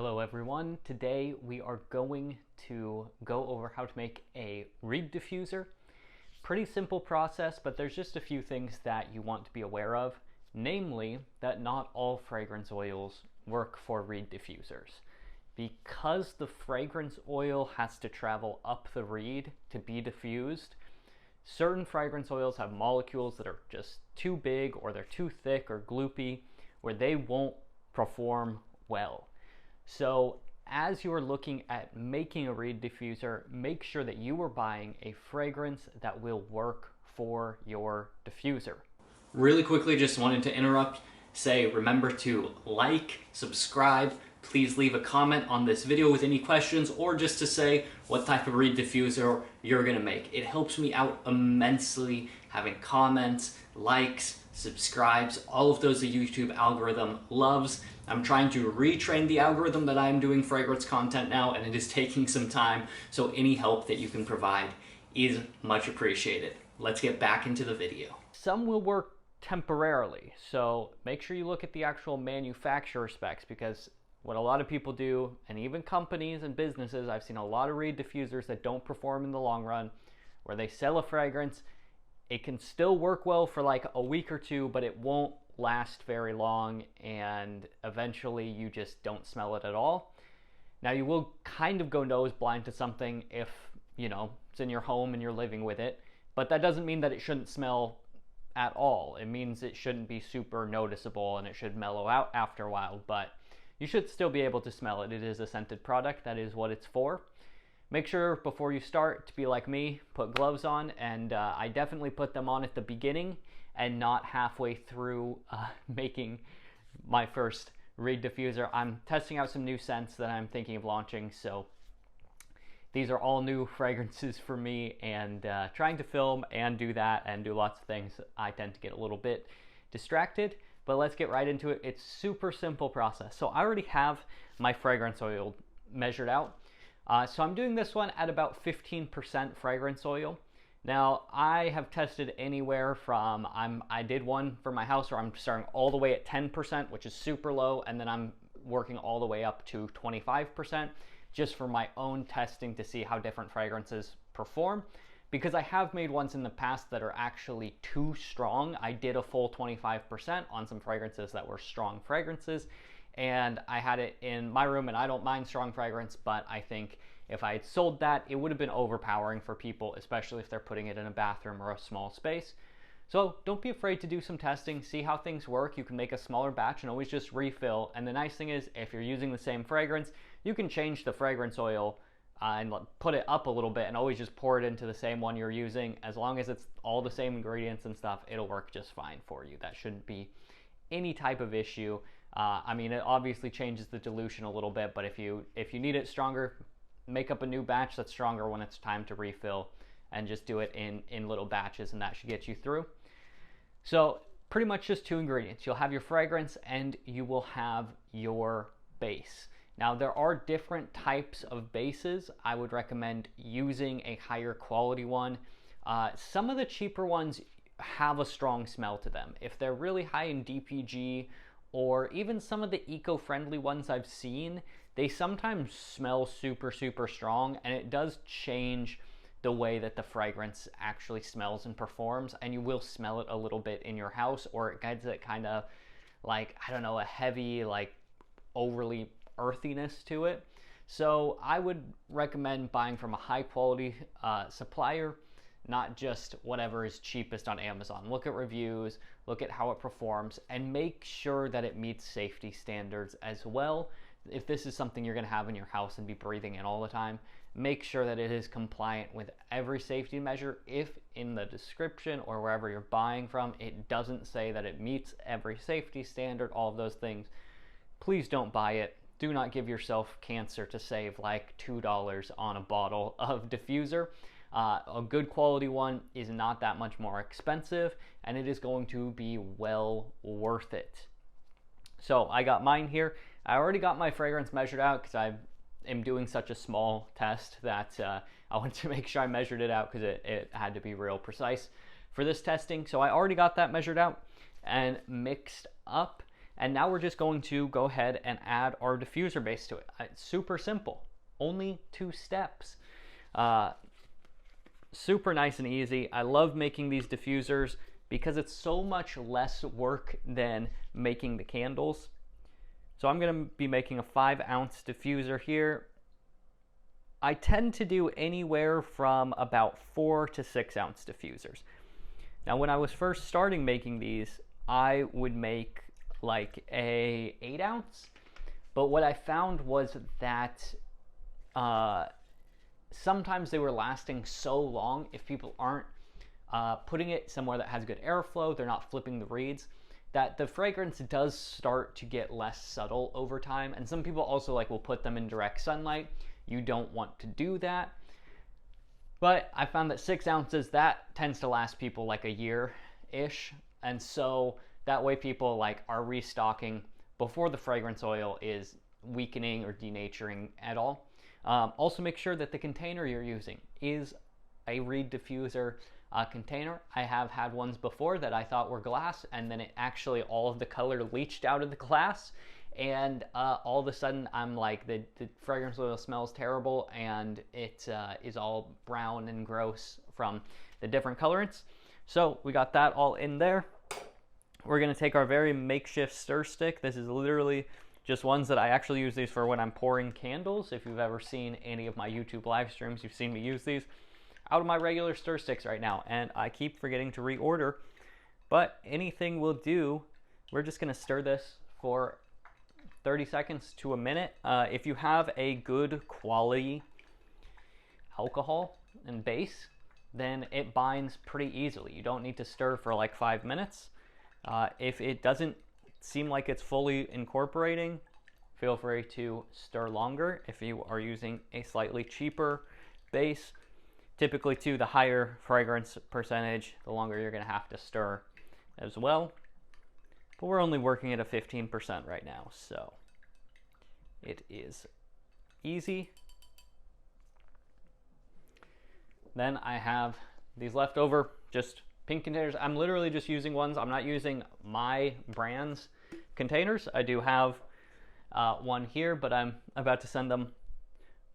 Hello everyone. Today we are going to go over how to make a reed diffuser. Pretty simple process, but there's just a few things that you want to be aware of. Namely, that not all fragrance oils work for reed diffusers. Because the fragrance oil has to travel up the reed to be diffused, certain fragrance oils have molecules that are just too big or they're too thick or gloopy where they won't perform well. So as you are looking at making a reed diffuser, make sure that you are buying a fragrance that will work for your diffuser. Really quickly, just wanted to interrupt, say remember to like, subscribe, please leave a comment on this video with any questions or just to say what type of reed diffuser you're gonna make. It helps me out immensely having comments, likes, subscribes, all of those the YouTube algorithm loves. I'm trying to retrain the algorithm that I'm doing fragrance content now, and it is taking some time, so any help that you can provide is much appreciated. Let's get back into the video. Some will work temporarily, so make sure you look at the actual manufacturer specs, because what a lot of people do, and even companies and businesses, I've seen a lot of reed diffusers that don't perform in the long run, where they sell a fragrance, it can still work well for like a week or two, but it won't last very long, and eventually you just don't smell it at all. Now you will kind of go nose blind to something if, you know, it's in your home and you're living with it, but that doesn't mean that it shouldn't smell at all. It means it shouldn't be super noticeable and it should mellow out after a while, but you should still be able to smell it. It is a scented product. That is what it's for. Make sure before you start to be like me, put gloves on, and I definitely put them on at the beginning and not halfway through making my first reed diffuser. I'm testing out some new scents that I'm thinking of launching, so these are all new fragrances for me, and trying to film and do that and do lots of things, I tend to get a little bit distracted, but let's get right into it. It's super simple process. So I already have my fragrance oil measured out. So I'm doing this one at about 15% fragrance oil. Now I have tested anywhere from, I did one for my house where I'm starting all the way at 10%, which is super low, and then I'm working all the way up to 25% just for my own testing to see how different fragrances perform. Because I have made ones in the past that are actually too strong. I did a full 25% on some fragrances that were strong fragrances, and I had it in my room, and I don't mind strong fragrance, but I think if I had sold that, it would have been overpowering for people, especially if they're putting it in a bathroom or a small space. So don't be afraid to do some testing, see how things work. You can make a smaller batch and always just refill. And the nice thing is, if you're using the same fragrance, you can change the fragrance oil and put it up a little bit and always just pour it into the same one you're using. As long as it's all the same ingredients and stuff, it'll work just fine for you. That shouldn't be any type of issue. I mean, it obviously changes the dilution a little bit, but if you need it stronger, make up a new batch that's stronger when it's time to refill, and just do it in little batches, and that should get you through. So pretty much just two ingredients. You'll have your fragrance and you will have your base. Now there are different types of bases. I would recommend using a higher quality one. Some of the cheaper ones have a strong smell to them. If they're really high in DPG, or even some of the eco-friendly ones I've seen, they sometimes smell super, super strong, and it does change the way that the fragrance actually smells and performs, and you will smell it a little bit in your house, or it gets it kind of like, I don't know, a heavy, like overly earthiness to it. So I would recommend buying from a high quality supplier, not just whatever is cheapest on Amazon. Look at reviews, look at how it performs, and make sure that it meets safety standards as well. If this is something you're going to have in your house and be breathing in all the time, make sure that it is compliant with every safety measure. If in the description or wherever you're buying from, it doesn't say that it meets every safety standard, all of those things, please don't buy it. Do not give yourself cancer to save like $2 on a bottle of diffuser. A good quality one is not that much more expensive, and it is going to be well worth it. So I got mine here. I already got my fragrance measured out because I am doing such a small test that I wanted to make sure I measured it out because it had to be real precise for this testing. So I already got that measured out and mixed up. And now we're just going to go ahead and add our diffuser base to it. It's super simple, only 2 steps. Super nice and easy. I love making these diffusers because it's so much less work than making the candles. So I'm going to be making a 5-ounce diffuser here. I tend to do anywhere from about 4 to 6 ounce diffusers. Now when I was first starting making these, I would make like a 8 ounce, but what I found was that sometimes they were lasting so long if people aren't putting it somewhere that has good airflow, they're not flipping the reeds, that the fragrance does start to get less subtle over time. And some people also will put them in direct sunlight. You don't want to do that. But I found that 6 ounces, that tends to last people like a year-ish. And so that way people are restocking before the fragrance oil is weakening or denaturing at all. Also make sure that the container you're using is a reed diffuser container. I have had ones before that I thought were glass, and then it actually, all of the color leached out of the glass, and all of a sudden I'm like, the fragrance oil smells terrible, and it is all brown and gross from the different colorants. So we got that all in there. We're going to take our very makeshift stir stick. This is literally just ones that I actually use these for when I'm pouring candles. If you've ever seen any of my YouTube live streams, you've seen me use these out of my regular stir sticks right now, and I keep forgetting to reorder, but anything will do. We're just going to stir this for 30 seconds to a minute. If you have a good quality alcohol and base, then it binds pretty easily. You don't need to stir for like 5 minutes. If it doesn't seem like it's fully incorporating, feel free to stir longer. If you are using a slightly cheaper base, typically too, the higher fragrance percentage, the longer you're going to have to stir as well. But we're only working at a 15% right now, so it is easy. Then I have these leftover just pink containers. I'm literally just using ones. I'm not using my brand's containers. I do have one here, but I'm about to send them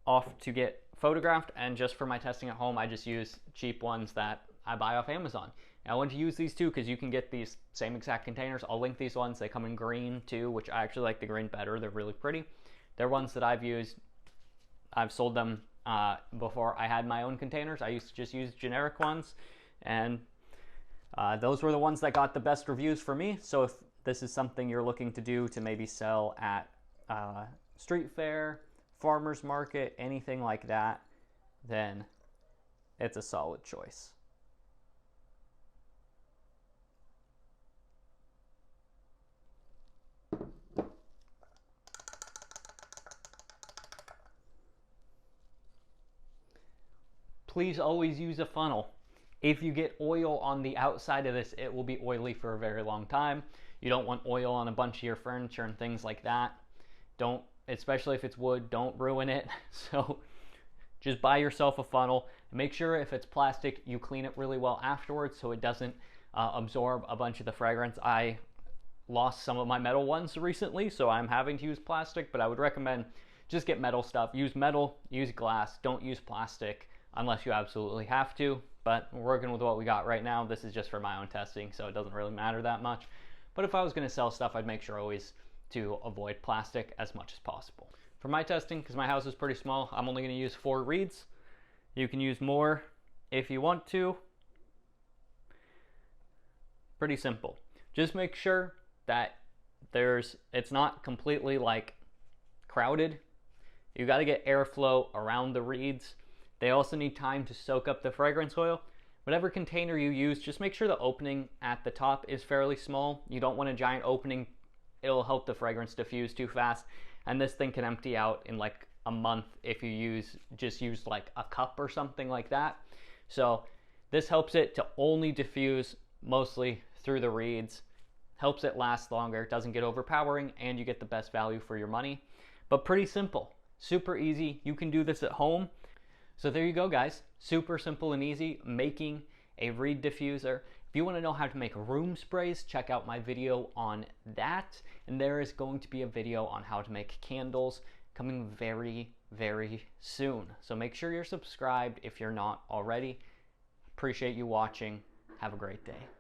off to get photographed, and just for my testing at home, I just use cheap ones that I buy off Amazon. And I want to use these too because you can get these same exact containers. I'll link these ones. They come in green too, which I actually like the green better. They're really pretty. They're ones that I've used. I've sold them before I had my own containers. I used to just use generic ones, and those were the ones that got the best reviews for me. So if this is something you're looking to do to maybe sell at street fair, farmer's market, anything like that, then it's a solid choice. Please always use a funnel. If you get oil on the outside of this, it will be oily for a very long time. You don't want oil on a bunch of your furniture and things like that. Don't, especially if it's wood, don't ruin it. So just buy yourself a funnel. Make sure if it's plastic, you clean it really well afterwards so it doesn't absorb a bunch of the fragrance. I lost some of my metal ones recently, so I'm having to use plastic, but I would recommend just get metal stuff. Use metal, use glass, don't use plastic unless you absolutely have to. But we're working with what we got right now. This is just for my own testing, so it doesn't really matter that much. But if I was going to sell stuff, I'd make sure always to avoid plastic as much as possible. For my testing, because my house is pretty small, I'm only going to use 4 reeds. You can use more if you want to. Pretty simple. Just make sure that it's not completely crowded. You got to get airflow around the reeds. They also need time to soak up the fragrance oil. Whatever container you use, just make sure the opening at the top is fairly small. You don't want a giant opening. It'll help the fragrance diffuse too fast. And this thing can empty out in like a month if you just use like a cup or something like that. So this helps it to only diffuse mostly through the reeds. Helps it last longer, it doesn't get overpowering, and you get the best value for your money. But pretty simple, super easy. You can do this at home. So there you go, guys. Super simple and easy, making a reed diffuser. If you want to know how to make room sprays, check out my video on that. And there is going to be a video on how to make candles coming very, very soon. So make sure you're subscribed if you're not already. Appreciate you watching. Have a great day.